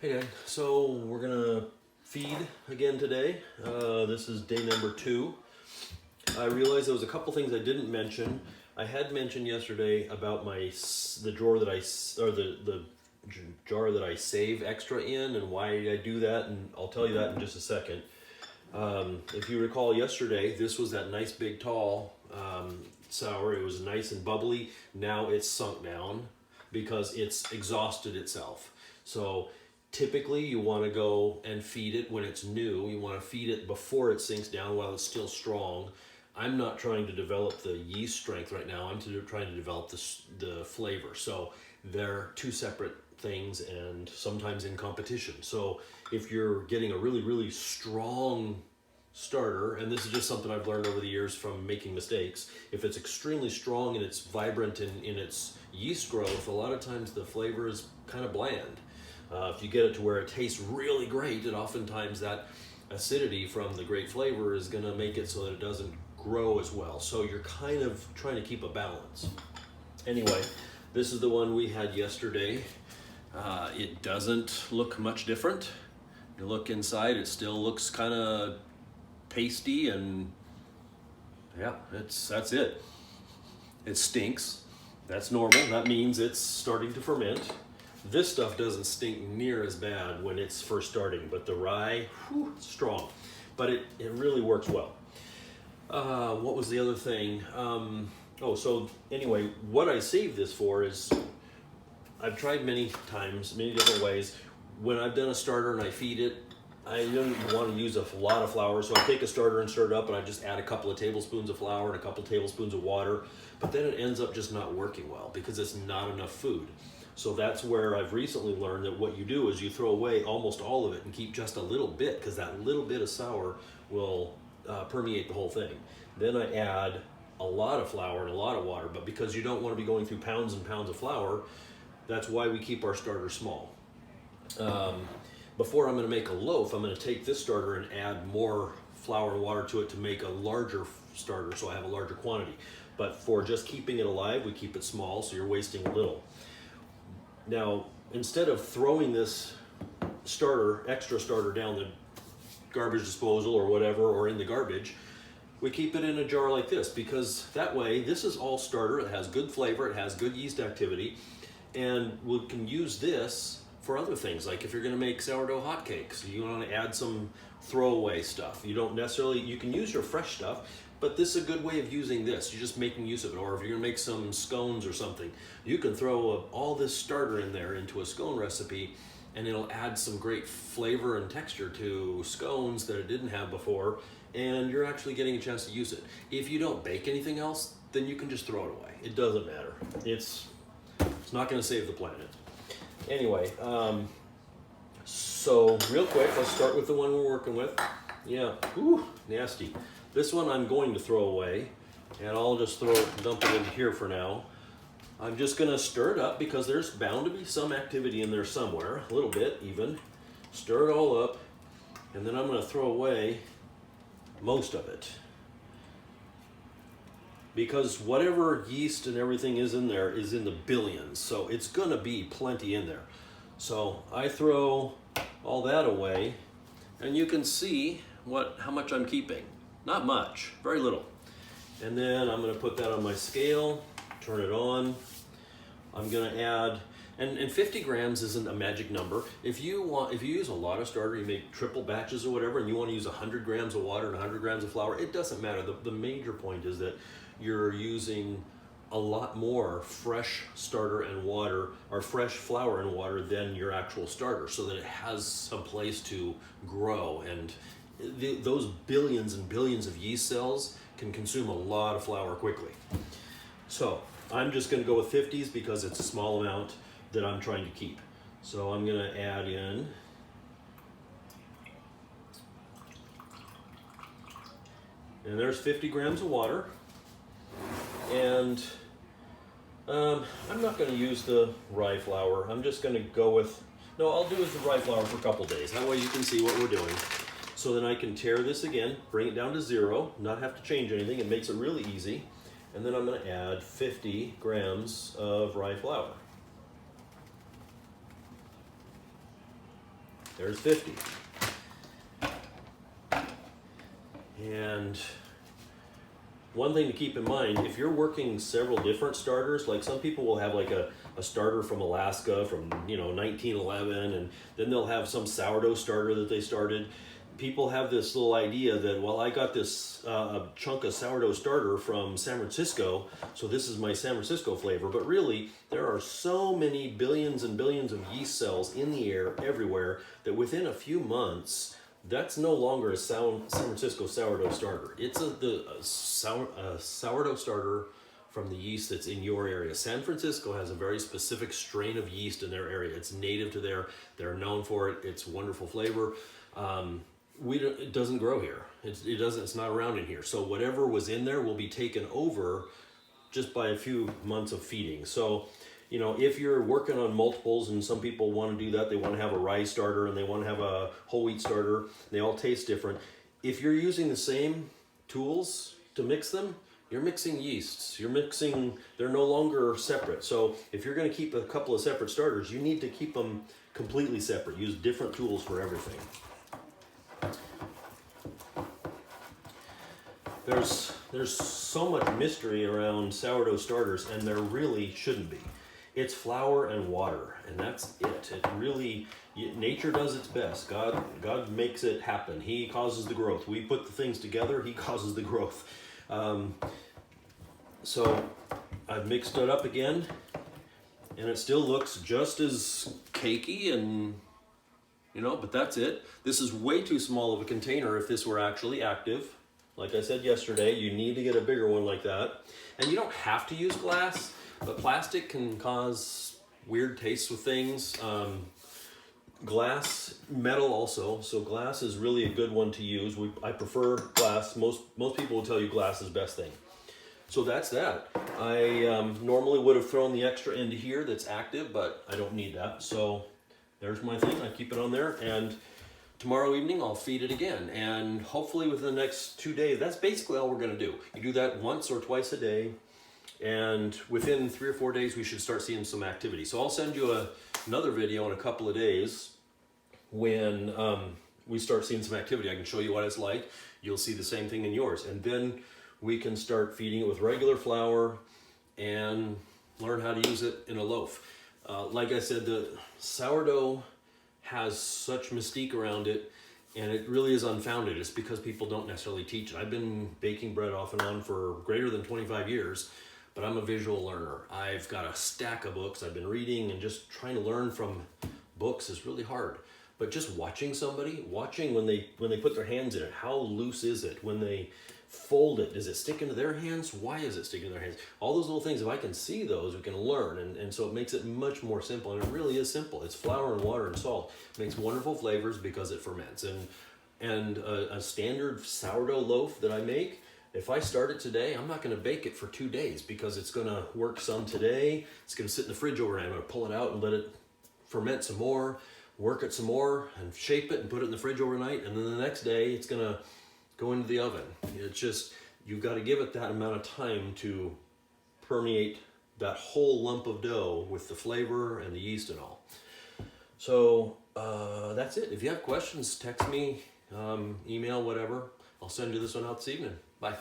Hey Dan, so we're gonna feed again today. This is day number 2. I realized there was a couple things I didn't mention. I had mentioned yesterday about the drawer that the jar that I save extra in and why I do that, and I'll tell you that in just a second. If you recall yesterday, this was that nice big tall sour. It was nice and bubbly. Now it's sunk down because it's exhausted itself. So typically you want to go and feed it when it's new. You want to feed it before it sinks down while it's still strong. I'm not trying to develop the yeast strength right now. I'm trying to develop the flavor. So they're two separate things and sometimes in competition. So if you're getting a really, really strong starter, and this is just something I've learned over the years from making mistakes, if it's extremely strong and it's vibrant in its yeast growth, a lot of times the flavor is kind of bland. If you get it to where it tastes really great, and oftentimes that acidity from the great flavor is going to make it so that it doesn't grow as well. So you're kind of trying to keep a balance. Anyway, this is the one we had yesterday. It doesn't look much different. You look inside, it still looks kind of pasty, and yeah, that's it. It stinks. That's normal. That means it's starting to ferment. This stuff doesn't stink near as bad when it's first starting, but the rye, strong. But it really works well. What was the other thing? So anyway, what I saved this for is, I've tried many times, many different ways. When I've done a starter and I feed it, I don't want to use a lot of flour, so I take a starter and stir it up and I just add a couple of tablespoons of flour and a couple of tablespoons of water, but then it ends up just not working well because it's not enough food. So that's where I've recently learned that what you do is you throw away almost all of it and keep just a little bit, because that little bit of sour will permeate the whole thing. Then I add a lot of flour and a lot of water, but because you don't want to be going through pounds and pounds of flour, that's why we keep our starter small. Before I'm going to make a loaf, I'm going to take this starter and add more flour and water to it to make a larger starter, so I have a larger quantity. But for just keeping it alive, we keep it small, so you're wasting a little. Now, instead of throwing this extra starter down the garbage disposal or whatever, or in the garbage, we keep it in a jar like this, because that way, this is all starter. It has good flavor, it has good yeast activity, and we can use this for other things. Like if you're going to make sourdough hotcakes, you want to add some throwaway stuff. You can use your fresh stuff, but this is a good way of using this. You're just making use of it. Or if you're going to make some scones or something, you can throw all this starter in there into a scone recipe, and it'll add some great flavor and texture to scones that it didn't have before, and you're actually getting a chance to use it. If you don't bake anything else, then you can just throw it away. It doesn't matter. It's not going to save the planet. Anyway, so real quick, let's start with the one we're working with. Yeah, nasty. This one I'm going to throw away, and I'll just dump it in here for now. I'm just going to stir it up because there's bound to be some activity in there somewhere, a little bit even. Stir it all up, and then I'm going to throw away most of it, because whatever yeast and everything is in there is in the billions, so it's going to be plenty in there. So I throw all that away, and you can see how much I'm keeping. Not much, very little. And then I'm going to put that on my scale, turn it on. I'm going to add, and 50 grams isn't a magic number. If you use a lot of starter, you make triple batches or whatever, and you want to use 100 grams of water and 100 grams of flour, it doesn't matter. The major point is that you're using a lot more fresh starter and water, or fresh flour and water, than your actual starter, so that it has some place to grow. And those billions and billions of yeast cells can consume a lot of flour quickly. So I'm just going to go with 50s because it's a small amount that I'm trying to keep. So I'm going to add in and there's 50 grams of water. And I'm not going to use the rye flour. I'm just going to go with, no, I'll do with the rye flour for a couple days. That way you can see what we're doing. So then I can tear this again, bring it down to 0, not have to change anything. It makes it really easy. And then I'm going to add 50 grams of rye flour. There's 50. And one thing to keep in mind, if you're working several different starters, like some people will have like a starter from Alaska from 1911, and then they'll have some sourdough starter that they started. People have this little idea that, well, I got this a chunk of sourdough starter from San Francisco, so this is my San Francisco flavor. But really, there are so many billions and billions of yeast cells in the air everywhere that within a few months, that's no longer a San Francisco sourdough starter. It's a sourdough starter from the yeast that's in your area. San Francisco has a very specific strain of yeast in their area. It's native to there. They're known for it. It's wonderful flavor. It doesn't grow here. It's not around in here. So whatever was in there will be taken over just by a few months of feeding. So, if you're working on multiples, and some people want to do that, they want to have a rye starter and they want to have a whole wheat starter. They all taste different. If you're using the same tools to mix them, you're mixing yeasts. They're no longer separate. So if you're going to keep a couple of separate starters, you need to keep them completely separate. Use different tools for everything. There's so much mystery around sourdough starters, and there really shouldn't be. It's flour and water, and that's it. It really, nature does its best. God makes it happen. He causes the growth. We put the things together, he causes the growth. So I've mixed it up again, and it still looks just as cakey, and but that's it. This is way too small of a container if this were actually active. Like I said yesterday, you need to get a bigger one like that. And you don't have to use glass, but plastic can cause weird tastes with things. Glass, metal also. So glass is really a good one to use. I prefer glass. Most people will tell you glass is the best thing. So that's that. I normally would have thrown the extra into here that's active, but I don't need that. So there's my thing. I keep it on there, and tomorrow evening I'll feed it again, and hopefully within the next 2 days, that's basically all we're going to do. You do that once or twice a day, and within 3 or 4 days we should start seeing some activity. So I'll send you another video in a couple of days when we start seeing some activity. I can show you what it's like. You'll see the same thing in yours, and then we can start feeding it with regular flour and learn how to use it in a loaf. Like I said, the sourdough has such mystique around it, and it really is unfounded. It's because people don't necessarily teach it. I've been baking bread off and on for greater than 25 years, but I'm a visual learner. I've got a stack of books I've been reading, and just trying to learn from books is really hard. But just watching when they put their hands in it, how loose is it? When they fold it, does it stick into their hands? Why is it sticking in their hands? All those little things, if I can see those, we can learn. And so it makes it much more simple, and it really is simple. It's flour and water and salt. It makes wonderful flavors because it ferments. And a standard sourdough loaf that I make, if I start it today, I'm not going to bake it for 2 days because it's going to work some today. It's going to sit in the fridge overnight. I'm going to pull it out and let it ferment some more, work it some more, and shape it and put it in the fridge overnight. And then the next day, it's going to go into the oven. It's just, you've got to give it that amount of time to permeate that whole lump of dough with the flavor and the yeast and all. So that's it. If you have questions, text me, email, whatever. I'll send you this one out this evening. Bye.